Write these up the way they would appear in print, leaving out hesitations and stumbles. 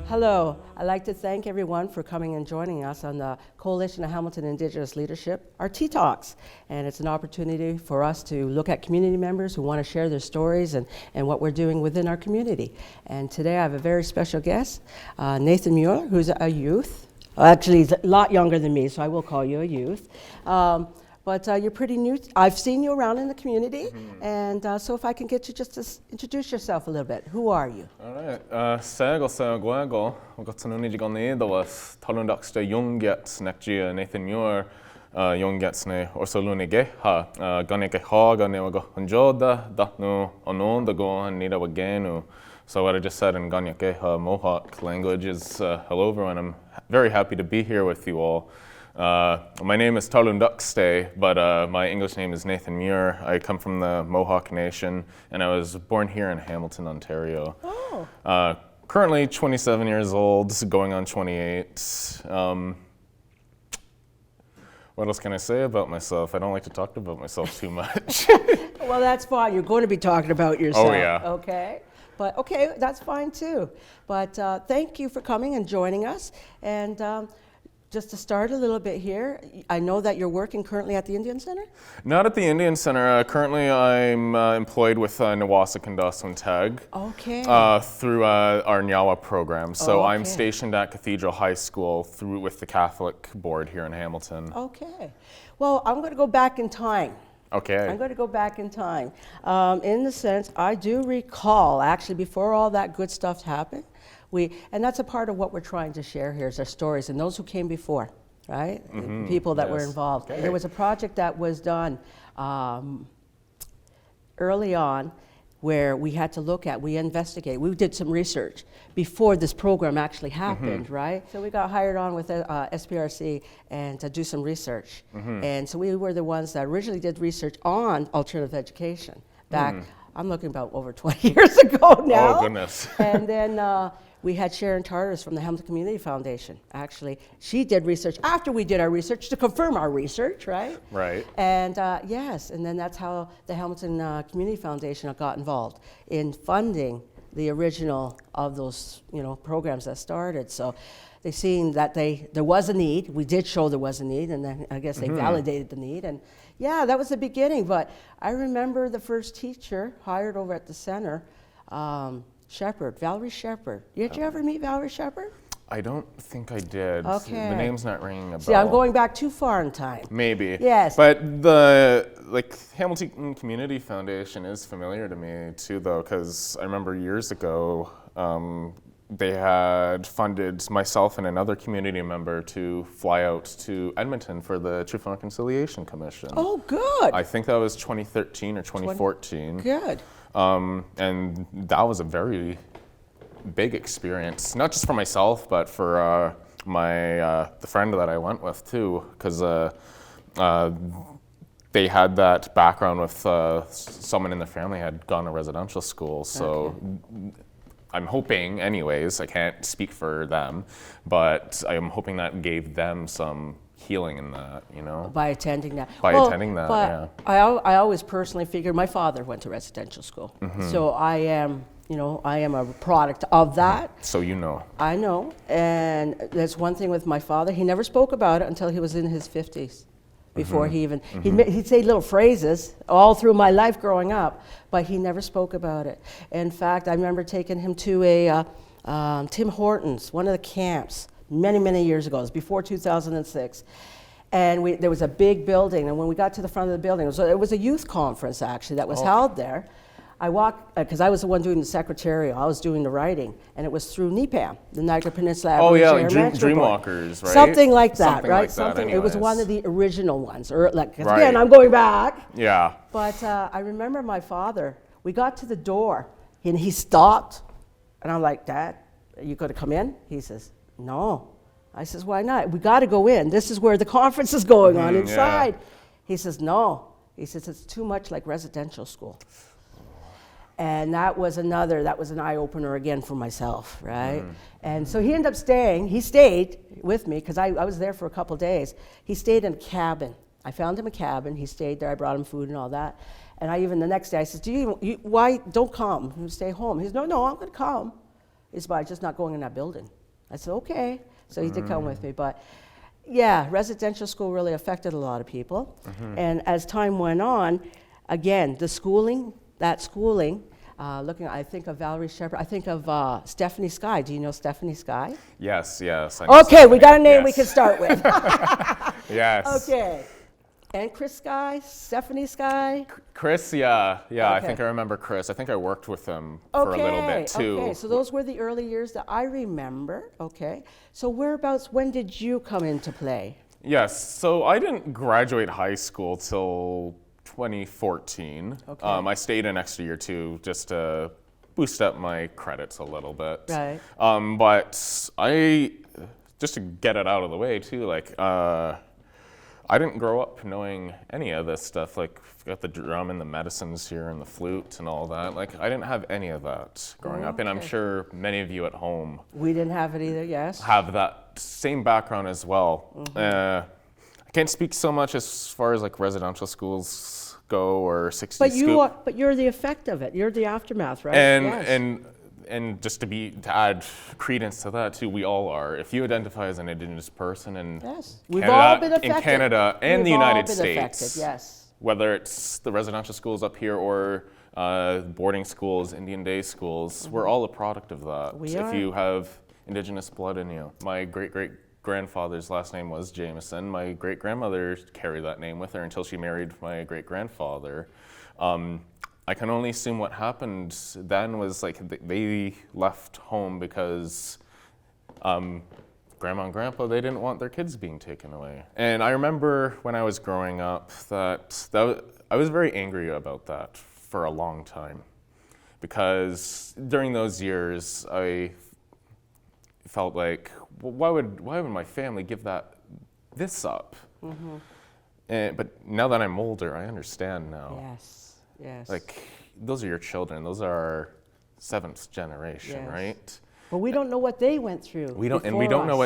Hello, I'd like to thank everyone for coming and joining us on the Coalition of Hamilton Indigenous Leadership, our Tea Talks. And it's an opportunity for us to look at community members who want to share their stories and what we're doing within our community. And today I have a very special guest, Nathan Muir, who's a youth. Actually, he's a lot younger than me, so I will call you a youth. But you're pretty new. I've seen you around in the community, and so if I can get you just to introduce yourself a little bit. Who are you? All right. Segel, got to know Nijigani, was Talundaksta young gets next year, Nathan Muir, young gets ne, or so Lunige, Ganeke Hog, and Newago, and Joda, Datno, Onon, the go, and Nida Wagenu. So, what I just said in Ganyake, Mohawk language is hello, everyone. I'm very happy to be here with you all. My name is Talundakste, but my English name is Nathan Muir. I come from the Mohawk Nation, and I was born here in Hamilton, Ontario. Oh. Currently 27 years old, going on 28. What else can I say about myself? I don't like to talk about myself too much. Well, that's fine. You're going to be talking about yourself. Oh, yeah. Okay. But okay, that's fine too. But thank you for coming and joining us. And just to start a little bit here, I know that you're working currently at the Indian Center? Not at the Indian Center. Currently, I'm employed with Nawasa Kandaswan Tag through our Nyawa program. So I'm stationed at Cathedral High School with the Catholic Board here in Hamilton. Okay. Well, I'm going to go back in time. Okay. I'm going to go back in time. In the sense, I do recall, actually, before all that good stuff happened, and that's a part of what we're trying to share here is our stories and those who came before, right? Mm-hmm. People that were involved. Okay. There was a project that was done early on where we had to look at, we did some research before this program actually happened, right? So we got hired on with SPRC and to do some research. And so we were the ones that originally did research on alternative education back, I'm looking about over 20 years ago now. Oh, goodness. And then we had Sharon Tartars from the Hamilton Community Foundation. Actually, she did research after we did our research to confirm our research, right? Right. And yes, and then that's how the Hamilton Community Foundation got involved in funding the original of those, programs that started. So they seen that there was a need. We did show there was a need, and then I guess they validated the need. And yeah, that was the beginning. But I remember the first teacher hired over at the center, Valerie Shepherd. Did you ever meet Valerie Shepherd? I don't think I did. Okay. The name's not ringing a bell. See, I'm going back too far in time. Maybe. Yes. But the Hamilton Community Foundation is familiar to me too, though, because I remember years ago they had funded myself and another community member to fly out to Edmonton for the Truth and Reconciliation Commission. Oh, good. I think that was 2013 or 2014. Good. And that was a very big experience, not just for myself, but for the friend that I went with too, because they had that background with someone in their family had gone to residential school. So I'm hoping, anyways, I can't speak for them, but I'm hoping that gave them some healing in that, By attending that. But yeah. I always personally figured my father went to residential school. So I am a product of that. So I know. And that's one thing with my father. He never spoke about it until he was in his 50s. Before he even, he'd say little phrases all through my life growing up, but he never spoke about it. In fact, I remember taking him to a Tim Hortons, one of the camps, many, many years ago. It was before 2006. And there was a big building, and when we got to the front of the building, it was a youth conference, actually, that was held there. I walked, because I was the one doing the secretarial, I was doing the writing, and it was through NEPAM, the Niagara Peninsula Dreamwalkers, right? Something like that, right? It was one of the original ones, again, I'm going back. Yeah. But I remember my father, we got to the door, and he stopped, and I'm like, Dad, are you going to come in? He says, no. I says, why not? We got to go in. This is where the conference is going on inside. Yeah. He says, no. He says, it's too much like residential school. And that was an eye-opener again for myself, right? And so he ended up staying. He stayed with me because I was there for a couple days. He stayed in a cabin. I found him a cabin. He stayed there. I brought him food and all that. And the next day I said, why don't come? Stay home. He said, no, I'm going to come. is by just not going in that building. I said, okay. So he did come with me. But yeah, residential school really affected a lot of people. And as time went on, again, the schooling, I think of Valerie Shepherd, I think of Stephanie Sky. Do you know Stephanie Sky? Yes, yes. I know Okay, we Stephanie. got a name we Yes. can start with. Yes. Okay. And Chris Sky, Stephanie Sky. Chris, yeah. I Okay. think I remember Chris. I think I worked with him for a little bit too. Okay, so those were the early years that I remember. Okay. So when did you come into play? Yes, so I didn't graduate high school till 2014. Okay. I stayed an extra year too, just to boost up my credits a little bit. Right. But just to get it out of the way too, like, I didn't grow up knowing any of this stuff, like got the drum and the medicines here and the flute and all that. Like, I didn't have any of that growing up, and I'm sure many of you at home We didn't have it either, yes. have that same background as well. I can't speak so much as far as like residential schools go or 60 scoop. But you're the effect of it. You're the aftermath, right? And Yes. and just to add credence to that too, we all are. If you identify as an Indigenous person in Yes. We've Canada, all been affected. in Canada and the We've all United been States, affected, yes. whether it's the residential schools up here or boarding schools, Indian day schools, we're all a product of that. We if are. you have Indigenous blood in you. My great-great-grandfather's last name was Jameson. My great-grandmother carried that name with her until she married my great-grandfather. I can only assume what happened then was like they left home because Grandma and Grandpa, they didn't want their kids being taken away. And I remember when I was growing up that I was very angry about that for a long time, because during those years I felt like, well, why would my family give this up? But now that I'm older, I understand now. Yes. Like, those are your children. Those are our seventh generation, Yes. right? But we don't know what they went through. We don't know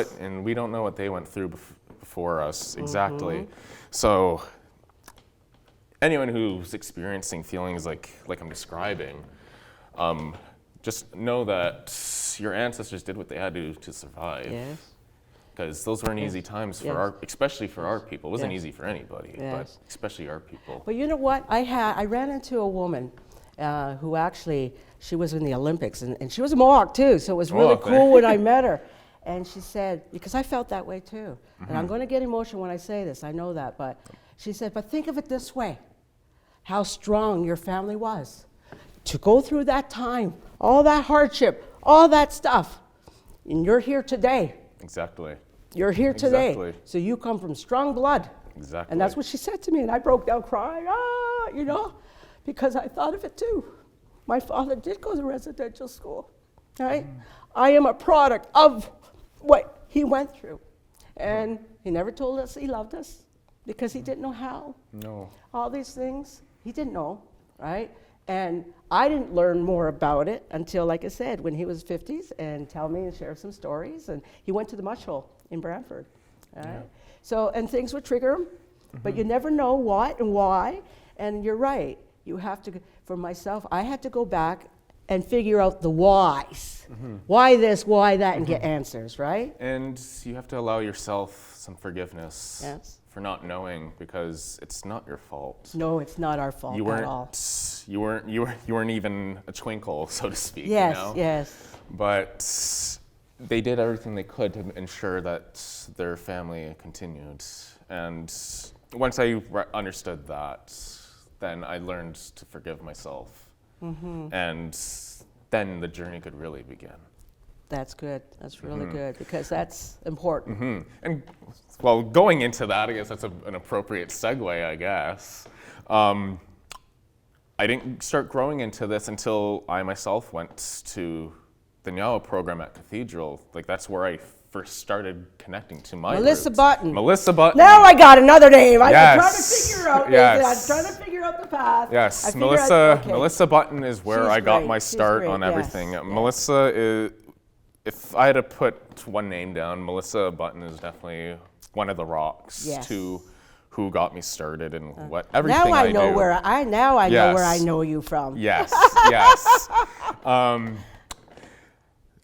what they went through before us exactly. So anyone who's experiencing feelings like I'm describing, just know that your ancestors did what they had to survive. Yes. Because those weren't easy times for especially for our people. It wasn't easy for anybody, but especially our people. But you know what? I ran into a woman who actually, she was in the Olympics, and she was a Mohawk too, so it was really cool when I met her. And she said, because I felt that way too, and I'm going to get emotional when I say this, I know that, but she said, but think of it this way, how strong your family was to go through that time, all that hardship, all that stuff, and you're here today. Exactly. You're here today. Exactly. So you come from strong blood. Exactly. And that's what she said to me, and I broke down crying, because I thought of it too. My father did go to residential school, right? I am a product of what he went through. And he never told us he loved us because he didn't know how. No. All these things, he didn't know, right? And I didn't learn more about it until, like I said, when he was 50s and tell me and share some stories. And he went to the mush hole in Brantford, right? Yeah. So, and things would trigger him, but you never know what and why. And you're right, you have to, for myself, I had to go back and figure out the whys. Why this, why that, and get answers, right? And you have to allow yourself some forgiveness Yes. for not knowing, because it's not your fault. No, it's not our fault at all. You weren't even a twinkle, so to speak. Yes, you know? yes. But they did everything they could to ensure that their family continued. And once I understood that, then I learned to forgive myself. And then the journey could really begin. That's good. That's really good, because that's important. And well, going into that, I guess that's an appropriate segue, I guess. I didn't start growing into this until I myself went to the Nyawa program at Cathedral. Like, that's where I first started connecting to my Melissa roots. Button. Melissa Button. Now I got another name. I've been trying to Yes. figure out. Yes. I'm trying to figure out the path. Yes, I figured okay. Melissa Button is where She's I got great. my She's start great. on Yes. everything. Yes. Melissa is, if I had to put one name down, Melissa Button is definitely one of the rocks Yes. to who got me started and what everything Now I know do. where I know where I Yes. know you from. Yes, yes.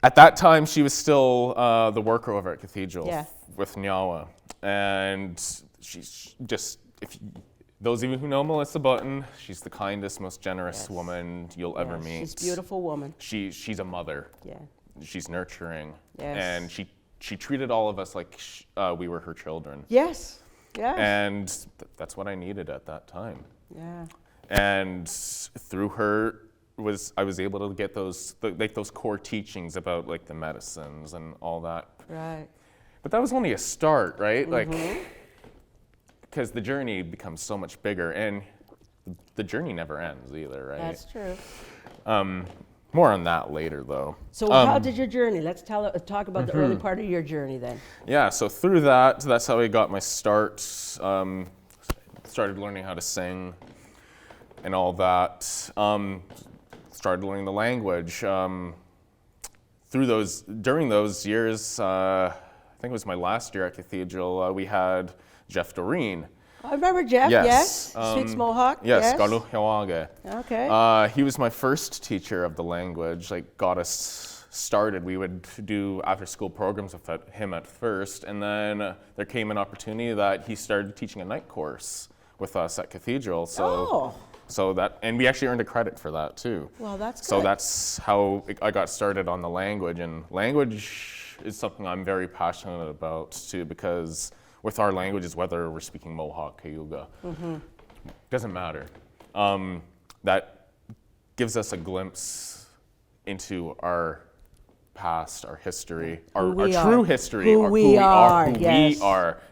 at that time, she was still the worker over at Cathedral Yeah. with Nyawa. And she's just, those of you who know Melissa Button, she's the kindest, most generous Yes. woman you'll ever Yes, meet. she's a beautiful woman. She's a mother. Yeah. She's nurturing. Yes. And she treated all of us like we were her children. Yes. Yes. And that's what I needed at that time. Yeah. And through her, I was able to get those core teachings about like the medicines and all that. Right. But that was only a start, right? Like, because the journey becomes so much bigger, and the journey never ends either, right? That's true. More on that later, though. So how did your journey? Let's talk about the early part of your journey then. Yeah. So through that's how I got my start. Started learning how to sing, and all that. Started learning the language. During those years, I think it was my last year at Cathedral, we had Jeff Doreen. I remember Jeff, yes. Speaks Mohawk, Yes, yes. Galu Hewage. Okay. He was my first teacher of the language, like got us started. We would do after-school programs with him at first, and then there came an opportunity that he started teaching a night course with us at Cathedral. And we actually earned a credit for that too. Well, that's good. So that's how I got started on the language, and language is something I'm very passionate about too, because with our languages, whether we're speaking Mohawk, Cayuga, doesn't matter. That gives us a glimpse into our past, our history, our true history, who we are,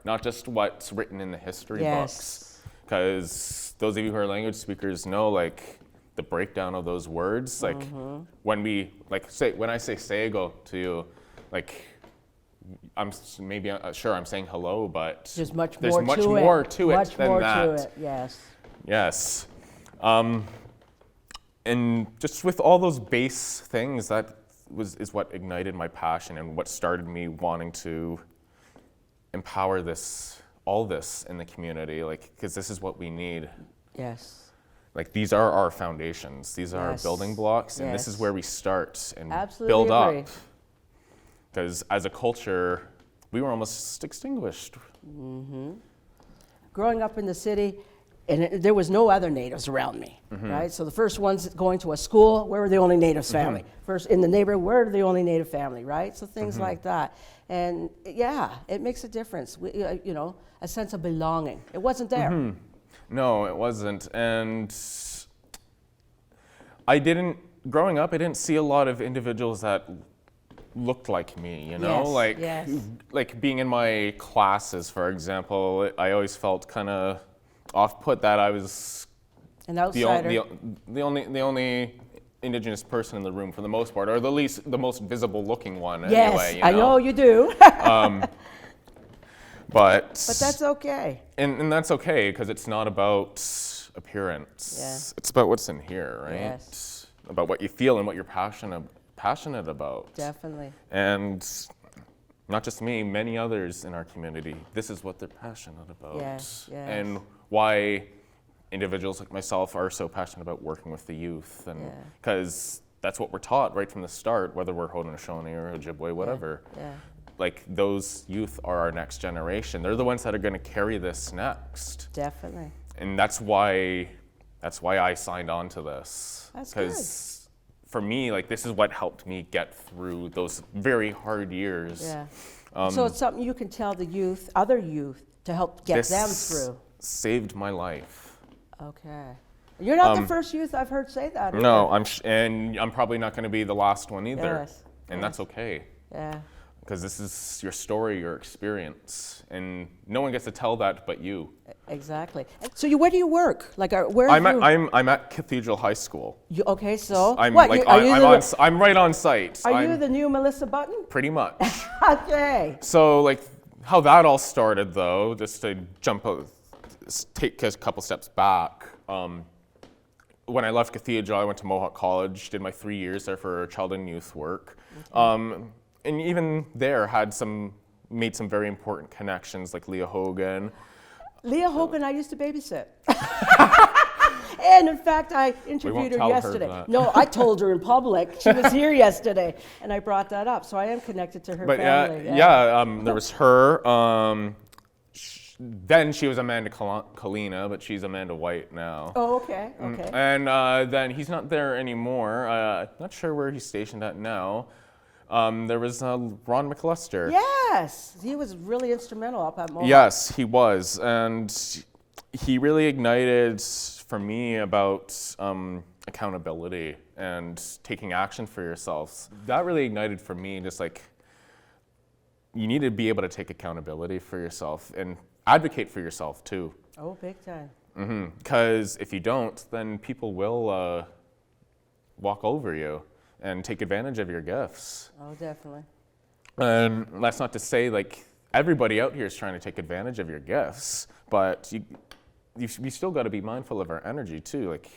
not just what's written in the history Yes. books. Because those of you who are language speakers know, like, the breakdown of those words. Like, when I say "sego" to you, like, I'm saying hello, but There's much more to more it to that. it, yes. Yes. And just with all those base things, is what ignited my passion and what started me wanting to empower all this in the community, like, because this is what we need. Yes. Like, these are our foundations. These are our building blocks, and this is Yes. where we start and Absolutely build agree. up. Because as a culture, we were almost extinguished. Growing up in the city, and there was no other natives around me, right? So the first ones going to a school, we were the only natives family. First in the neighborhood, we're the only native family, right? So things like that. And yeah, it makes a difference, a sense of belonging. It wasn't there. No, it wasn't. And growing up, I didn't see a lot of individuals that looked like me, Yes. like being in my classes, for example, I always felt kind of off-put that I was An outsider. the only Indigenous person in the room for the most part, or the most visible looking one. Yes, anyway, I know you do. But that's okay. And that's okay, because it's not about appearance. Yeah. It's about what's in here, right? Yes. About what you feel and what you're passionate about. Definitely. And not just me, many others in our community, this is what they're passionate about. Yes, yes. And why individuals like myself are so passionate about working with the youth. And because that's what we're taught right from the start, whether we're Haudenosaunee or Ojibwe, whatever. Yeah. Like, those youth are our next generation. They're the ones that are going to carry this next. Definitely. And that's why I signed on to this. That's good. Because for me, like, this is what helped me get through those very hard years. Yeah. So it's something you can tell the youth, other youth, to help get them through. Saved my life. Okay. You're not the first youth I've heard say that. No, I'm probably not going to be the last one either. Yes. And that's okay. Yeah. Because this is your story, your experience, and no one gets to tell that but you. Exactly. So where do you work? Like, where? I'm at Cathedral High School. Okay, so I'm what? I'm right on site. Are you the new Melissa Button? Pretty much. Okay. So, like, how that all started, though, just to take a couple steps back. When I left Cathedral, I went to Mohawk College, did my 3 years there for child and youth work. And even there made some very important connections, like Leah Hogan. Leah Hogan, I used to babysit. And in fact, I interviewed her tell her yesterday. that. No, I told her in public. She was here yesterday, and I brought that up. So I am connected to her But family. there was her. Then she was Amanda Kalina, but she's Amanda White now. Oh, okay, okay. And then he's not there anymore. Not sure where he's stationed at now. There was Ron McCluster. Yes, he was really instrumental up at Mohawk. Yes, he was. And he really ignited for me about accountability and taking action for yourselves. That really ignited for me just like, you need to be able to take accountability for yourself and advocate for yourself too. Oh, big time. Because if you don't, then people will walk over you and take advantage of your gifts. Oh, definitely. And that's not to say like everybody out here is trying to take advantage of your gifts, but we still got to be mindful of our energy too. Like,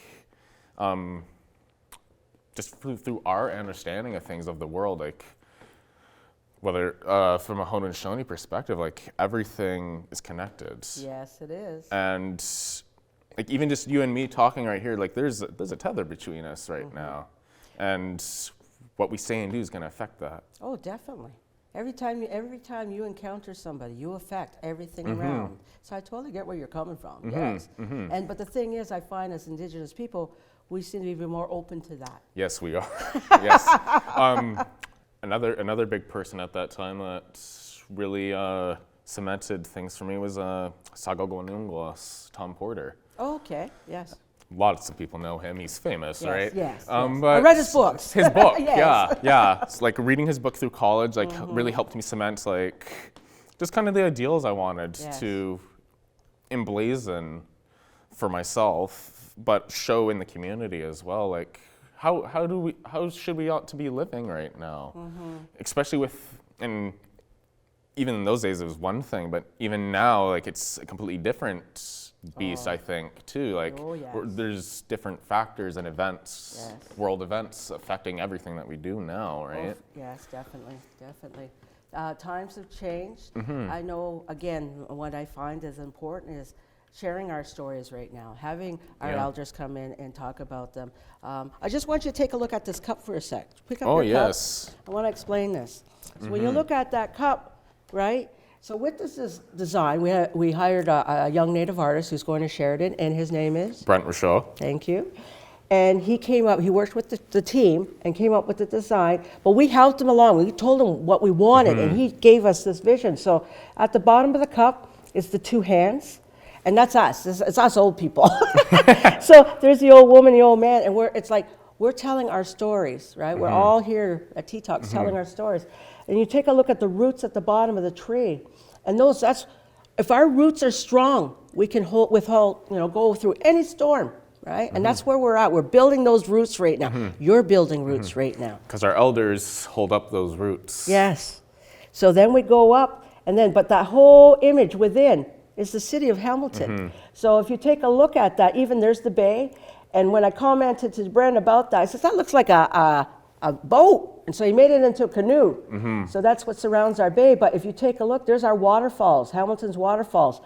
just through our understanding of things of the world, like whether from a Haudenosaunee perspective, like everything is connected. Yes, it is. And like even just you and me talking right here, like there's a tether between us right now, and what we say and do is going to affect that. Oh, definitely. Every time you encounter somebody, you affect everything around. So I totally get where you're coming from. Yes. But the thing is, I find as Indigenous people, we seem to be more open to that. Yes, we are. Yes. Another big person at that time that really cemented things for me was Sagogwanungwas, Tom Porter. Oh, okay. Yes. Lots of people know him. He's famous, Yes, right? yes, But I read his books. His book, Yes. yeah. It's like reading his book through college, like really helped me cement like just kind of the ideals I wanted to emblazon for myself, but show in the community as well. Like how should we ought to be living right now, especially with, and even in those days it was one thing, but even now like it's a completely different beast, I think, too. Like, there's different factors and events, world events affecting everything that we do now, right? Yes, definitely. Times have changed. I know, again, what I find is important is sharing our stories right now, having our elders come in and talk about them. I just want you to take a look at this cup for a sec. Pick up your cup. I want to explain this. So when you look at that cup, right? So with this design, we hired a young Native artist who's going to Sheridan, and his name is? Brent Rochelle. Thank you. And he came up, he worked with the team and came up with the design, but we helped him along. We told him what we wanted, and he gave us this vision. So at the bottom of the cup is the two hands, and that's us. It's us old people. So there's the old woman, the old man, and we're telling our stories, right? We're all here at Tea Talks telling our stories. And you take a look at the roots at the bottom of the tree, and if our roots are strong, we can go through any storm, right? And that's where we're at. We're building those roots right now. You're building roots right now. Because our elders hold up those roots. Yes. So then we go up, but that whole image within is the city of Hamilton. So if you take a look at that, even there's the bay, and when I commented to Brent about that, I said, that looks like a boat. And so he made it into a canoe. So that's what surrounds our bay. But if you take a look, there's our waterfalls, Hamilton's waterfalls.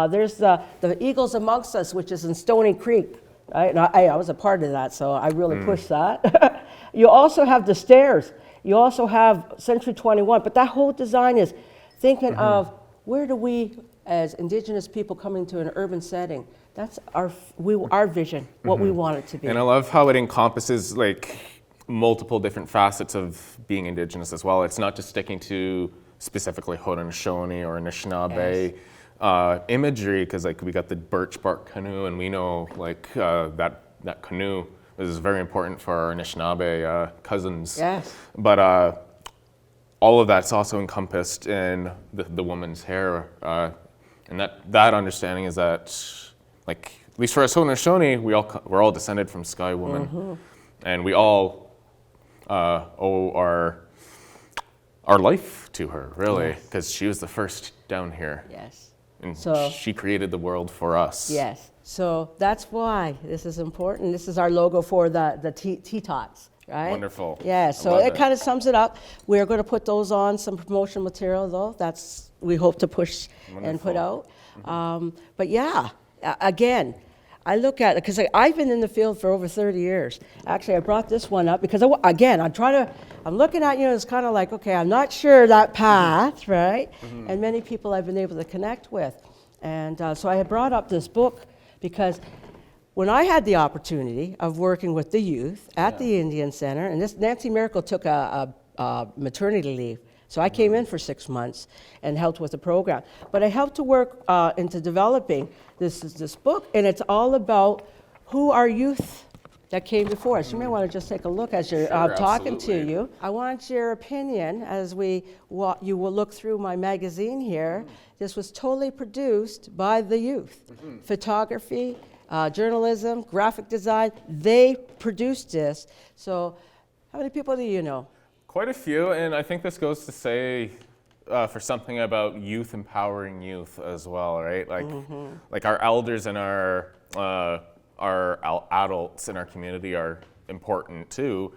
There's the Eagles Amongst Us, which is in Stony Creek. Right? And I was a part of that, so I really pushed that. You also have the stairs. You also have Century 21. But that whole design is thinking of where do we, as Indigenous people coming to an urban setting, that's our vision, what we want it to be. And I love how it encompasses like multiple different facets of being Indigenous as well. It's not just sticking to specifically Haudenosaunee or Anishinaabe imagery, because like we got the birch bark canoe, and we know like that canoe is very important for our Anishinaabe cousins. Yes. But all of that's also encompassed in the woman's hair, and that understanding is that, like, at least for us Haudenosaunee, we're all descended from Sky Woman, and we all owe our life to her, really, because she was the first down here. Yes. And she created the world for us. Yes. So that's why this is important. This is our logo for the Tea Tots, right? Wonderful. Yeah, so it kind of sums it up. We're going to put those on some promotional material, though. We hope to push and put out. But yeah, again, I look at it because I've been in the field for over 30 years. Actually, I brought this one up because, I'm looking at you, and it's kind of like, okay, I'm not sure that path, right? And many people I've been able to connect with. And so I had brought up this book because when I had the opportunity of working with the youth at the Indian Center, and Nancy Maracle took a maternity leave, so I came in for 6 months and helped with the program. But I helped to work into developing this book, and it's all about who our youth that came before us. You may want to just take a look as you're talking to you. I want your opinion as you will look through my magazine here. This was totally produced by the youth. Photography, journalism, graphic design, they produced this. So how many people do you know? Quite a few, and I think this goes to say for something about youth empowering youth as well, right? Like our elders and our adults in our community are important too,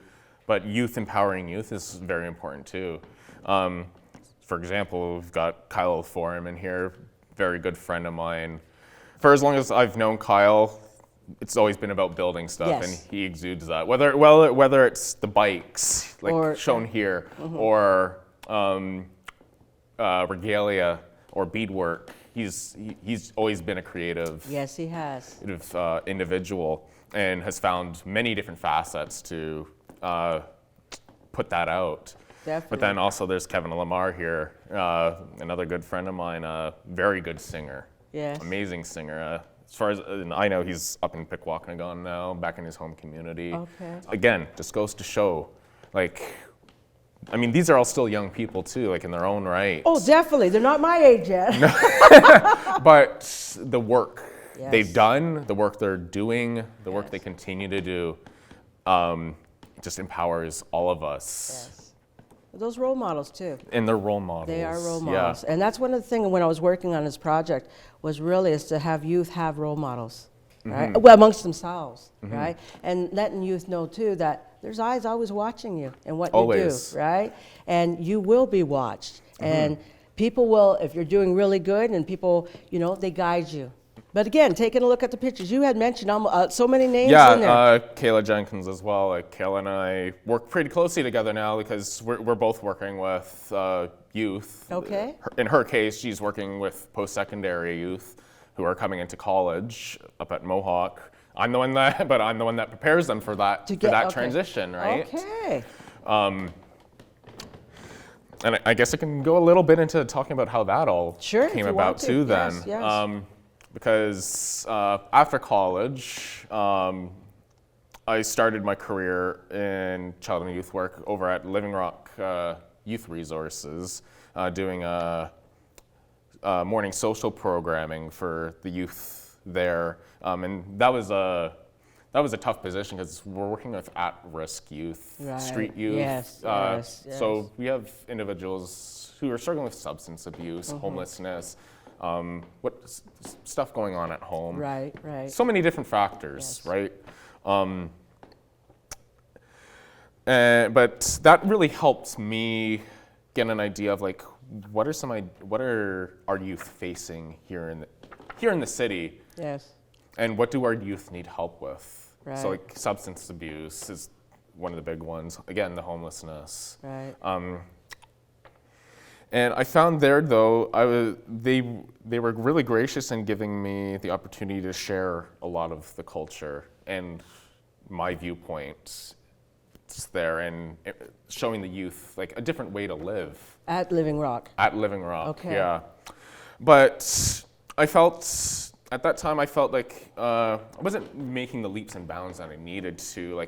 but youth empowering youth is very important too. For example, we've got Kyle Forum in here, very good friend of mine. For as long as I've known Kyle, it's always been about building stuff, and he exudes that. Whether it's the bikes, like shown here, or regalia or beadwork, he's always been a creative. Yes, he has. Individual, and has found many different facets to put that out. Definitely. But then also there's Kevin Lamar here, another good friend of mine, a very good singer. Yes. Amazing singer. As far as I know, he's up in Pikwakanagan now, back in his home community. Okay. Again, just goes to show, these are all still young people too, in their own right. Oh, definitely. They're not my age yet. But the work they've done, the work they're doing, the work they continue to do, just empowers all of us. Yes. Those role models too. And they're role models. They are role models. And that's one of the things when I was working on this project is to have youth have role models, right? Well, amongst themselves, right? And letting youth know too that there's eyes always watching you and what you do, right? And you will be watched. And people will, if you're doing really good, and people, they guide you. But again, taking a look at the pictures, you had mentioned so many names in there. Kayla Jenkins as well. Kayla and I work pretty closely together now because we're both working with youth. Okay. In her case, she's working with post-secondary youth who are coming into college up at Mohawk. I'm the one that prepares them for that transition, right? Okay. And I guess I can go a little bit into talking about how that all came about too. Then. Yes. Because after college, I started my career in child and youth work over at Living Rock Youth Resources, doing morning social programming for the youth there, and that was a tough position because we're working with at-risk youth, street youth. Yes, So we have individuals who are struggling with substance abuse, homelessness. Stuff going on at home. Right. So many different factors, right? But that really helped me get an idea of what are our youth facing here in the city? Yes. And what do our youth need help with? Right. So substance abuse is one of the big ones. Again, the homelessness. Right. And I found there, though, they were really gracious in giving me the opportunity to share a lot of the culture and my viewpoints there, and showing the youth a different way to live. At Living Rock. At Living Rock, okay. Yeah. But I felt, at that time, I wasn't making the leaps and bounds that I needed to.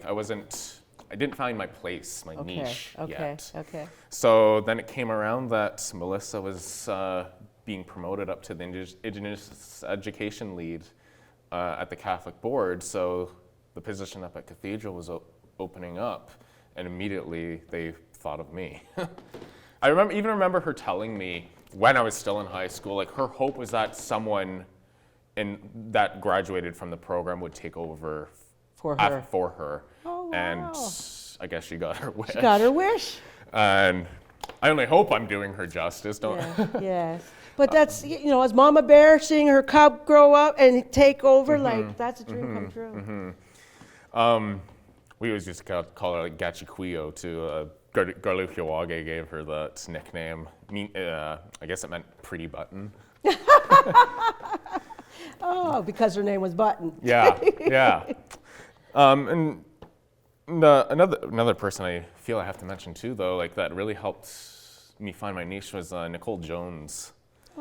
I didn't find my place, my niche yet. Okay. So then it came around that Melissa was being promoted up to the Indigenous Education Lead at the Catholic Board. So the position up at Cathedral was opening up, and immediately they thought of me. I remember her telling me when I was still in high school, her hope was that someone that graduated from the program would take over for her. Oh, wow. And I guess she got her wish. She got her wish. And I only hope I'm doing her justice, don't I? Yes. But that's, as Mama Bear seeing her cub grow up and take over, like, that's a dream come true. We always used to call her like Gachiquio too. Garlukiawage gave her that nickname. I guess it meant pretty button. Oh, because her name was Button. Yeah, yeah. And another person I feel I have to mention too, though, like that really helped me find my niche was Nicole Jones.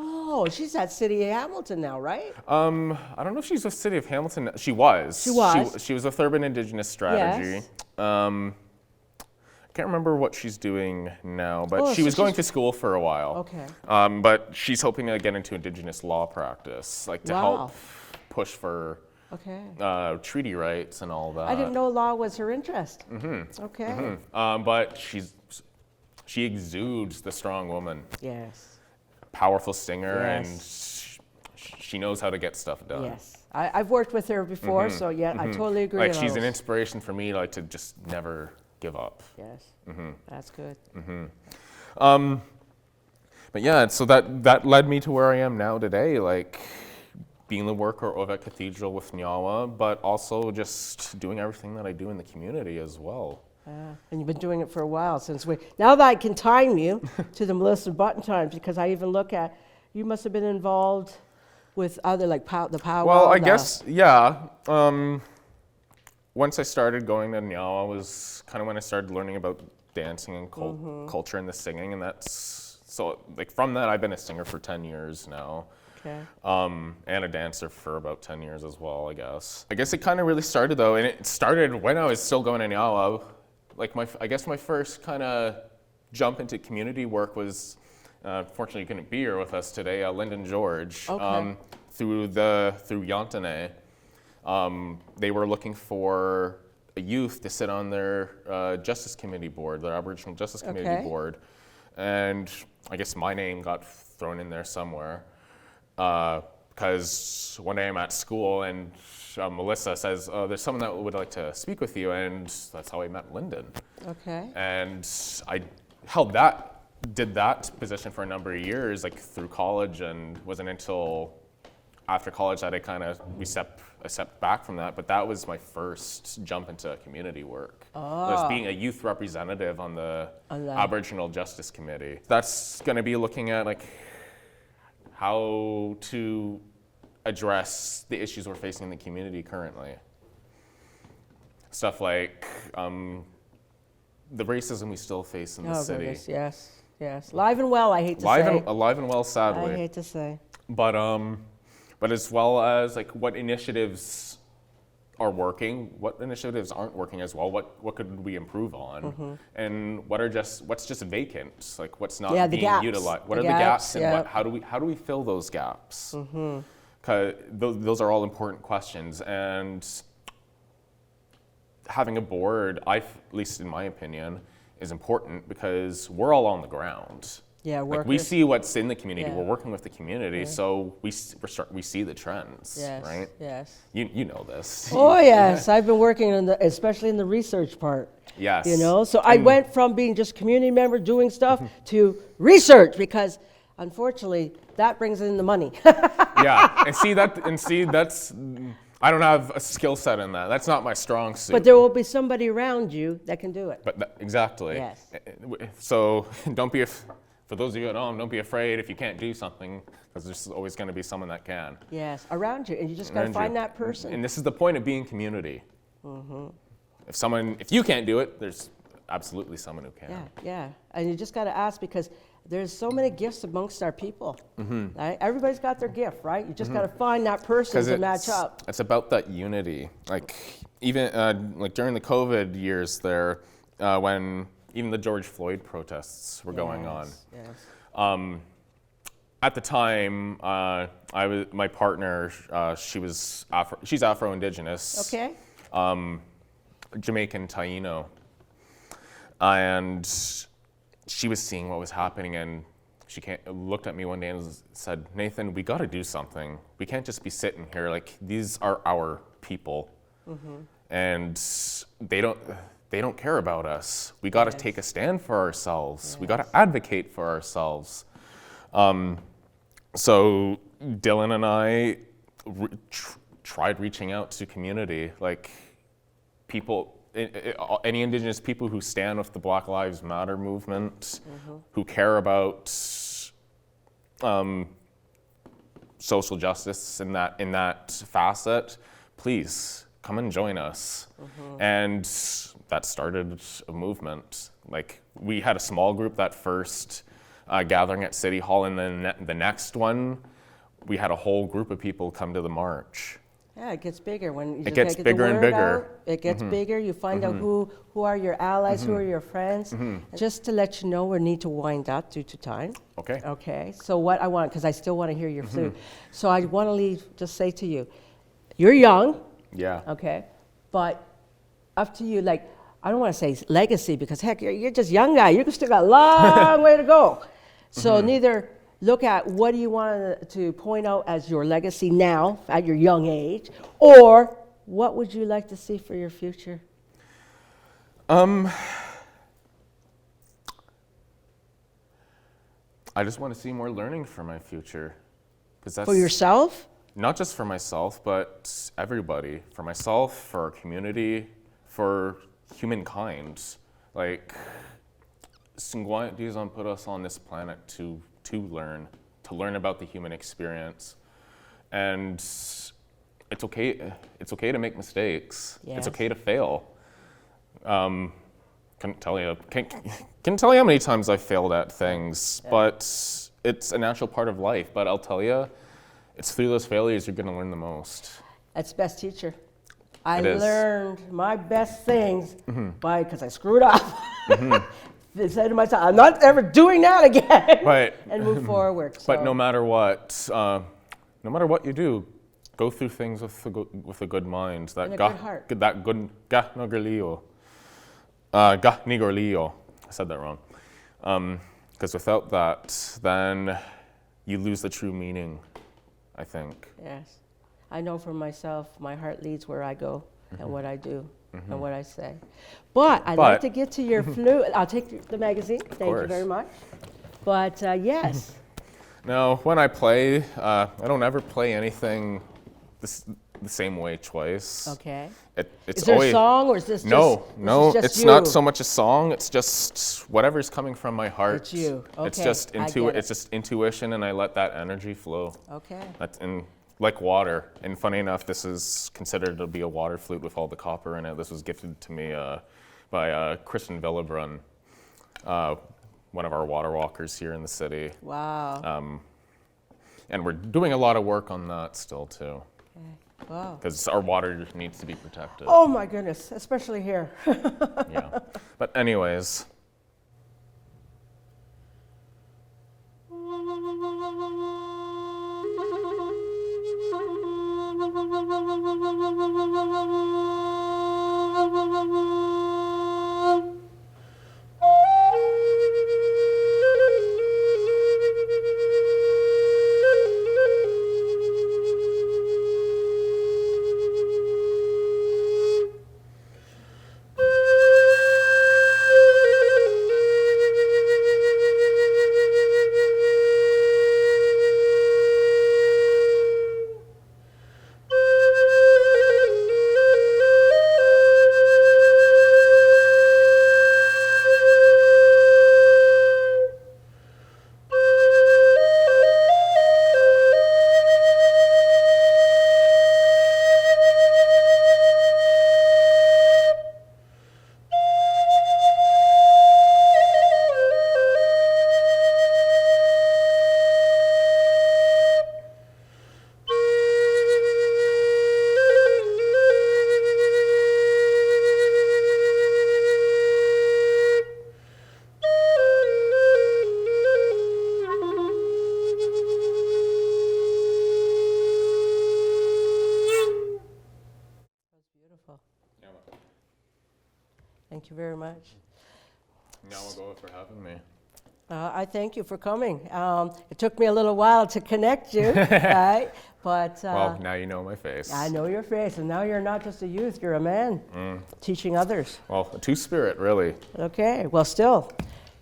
Oh, she's at City of Hamilton now, right? I don't know if she's with City of Hamilton. She was. She was. She was with Urban Indigenous Strategy. Yes. I can't remember what she's doing now, but she was going to school for a while. Okay. But she's hoping to get into Indigenous law practice, like to help push for treaty rights and all that. I didn't know law was her interest. Okay. But she exudes the strong woman. Yes. Powerful singer, Yes. and she knows how to get stuff done. Yes. I've worked with her before, so yeah, I totally agree. Like on she's an those. inspiration for me, like to just never give up. Yes. That's good. But yeah, so that led me to where I am now today, like being the worker of a cathedral with Nyawa, but also just doing everything that I do in the community as well. And you've been doing it for a while now that I can time you to the Melissa Button times, because I even look at, you must have been involved with other, like the powwow. Well, I guess, yeah. Once I started going to Nyawa was kind of when I started learning about dancing and culture and the singing, and so like from that I've been a singer for 10 years now. Okay. And a dancer for about 10 years as well, I guess. I guess it kind of really started though, and it started when I was still going to Nyawa. Like I guess my first kind of jump into community work was, fortunately you couldn't be here with us today, Lyndon George, through Yantane. They were looking for a youth to sit on their Justice Committee board, their Aboriginal Justice Committee board. And I guess my name got thrown in there somewhere. Because one day I'm at school and Melissa says, there's someone that would like to speak with you, and that's how I met Lyndon. Okay. And I did that position for a number of years, like through college, and wasn't until after college that I stepped back from that, but that was my first jump into community work. It was being a youth representative on the Aboriginal Justice Committee. That's going to be looking at like how to address the issues we're facing in the community currently. Stuff like the racism we still face in the city. Goodness, yes. Live and well, I hate to say. Alive and well, sadly. I hate to say. But as well as like what initiatives are working, what initiatives aren't working as well, what could we improve on, and what's just vacant, like what's not being utilized. What are the gaps, and how do we fill those gaps? Because those are all important questions, and having a board, at least in my opinion, is important because we're all on the ground. Yeah, like we see what's in the community. We're working with the community, so we see the trends, right? Yes. You know this. Oh yes, I've been working especially in the research part. Yes. So I went from being just community member doing stuff to research, because unfortunately that brings in the money. Yeah, and see that's. I don't have a skill set in that. That's not my strong suit. But there will be somebody around you that can do it. But exactly. Yes. So for those of you at home, don't be afraid if you can't do something, because there's always going to be someone that can. Yes, around you, and you just got to find that person. And this is the point of being community. If you can't do it, there's absolutely someone who can. Yeah, and you just got to ask, because there's so many gifts amongst our people. Right? Everybody's got their gift, right? You just got to find that person to match up. It's about that unity. Like even like during the COVID years there, when even the George Floyd protests were going on. Yes. At the time, my partner, she's Afro-Indigenous. Okay. Jamaican Taino. And she was seeing what was happening, and she looked at me one day and said, "Nathan, we got to do something. We can't just be sitting here. Like, these are our people, and they don't care about us. We got to take a stand for ourselves. We got to advocate for ourselves." So Dylan and I tried reaching out to community, like people, any Indigenous people who stand with the Black Lives Matter movement, who care about social justice in that facet, please come and join us. And that started a movement. Like, we had a small group that first gathering at City Hall, and then the next one, we had a whole group of people come to the march. Yeah, it gets bigger when you It just gets get bigger the and word bigger. out. It gets bigger. You find out who are your allies, who are your friends. Just to let you know, we need to wind up due to time. Okay. Okay. So what I want, because I still want to hear your flute. So I want to just say to you, you're young. Yeah. Okay. But up to you. Like, I don't want to say legacy, because heck, you're just a young guy. You still got a long way to go. So neither look at what do you want to point out as your legacy now at your young age, or what would you like to see for your future? I just want to see more learning for my future. 'Cause that's For yourself? not just for myself, but everybody. For myself, for our community, for humankind. Like, Singwai Dizon put us on this planet to learn about the human experience. And it's okay to make mistakes. Yes. It's okay to fail. Can't tell you how many times I've failed at things, but it's a natural part of life. But I'll tell you, it's through those failures you're gonna learn the most. That's best teacher. I It is. learned my best things because I screwed up. I said to myself, I'm not ever doing that again. Right. And move forward. But So, no matter what you do, go through things with a good mind. And a good heart. That good ga nagorlio. Ga nigorlio. I said that wrong. Because without that, then you lose the true meaning, I think. yes. I know for myself, my heart leads where I go and what I do and what I say. But I'd like But- to get to your flute. I'll take the magazine. Thank you course. very much. But yes, Now, when I play, I don't ever play anything the same way twice. okay. It's Is there always a song, or is this no, just, no. this is just It's you? not so much a song. It's just whatever's coming from my heart. It's you. It's Okay, just I get it. it's just intuition, and I let that energy flow. Okay. That's like water. And funny enough, this is considered to be a water flute with all the copper in it. This was gifted to me by Christian Villebrun, one of our water walkers here in the city. Wow. And we're doing a lot of work on that still too, Okay. Wow. because our water needs to be protected. Oh my goodness, especially here. Yeah. But anyways. Thank you very much. Now I'll go for having me. I thank you for coming. It took me a little while to connect you, right? But Well, now you know my face. I know your face, and now you're not just a youth, you're a man teaching others. Well, a two-spirit, really. Okay, well, still,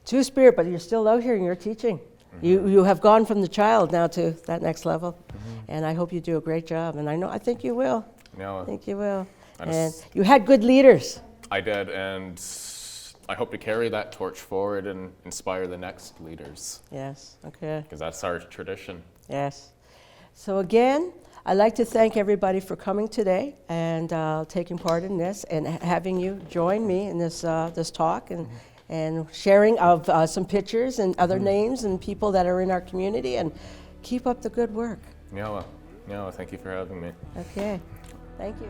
two-spirit, but you're still out here and you're teaching. You have gone from the child now to that next level, and I hope you do a great job. And I think you will. Yeah, I think you will. I And just- you had good leaders. I did, and I hope to carry that torch forward and inspire the next leaders, Yes. Okay. because that's our tradition. Yes. So again, I'd like to thank everybody for coming today and taking part in this and having you join me in this this talk and sharing of some pictures and other names and people that are in our community, and keep up the good work. Yeah, thank you for having me. Okay. Thank you.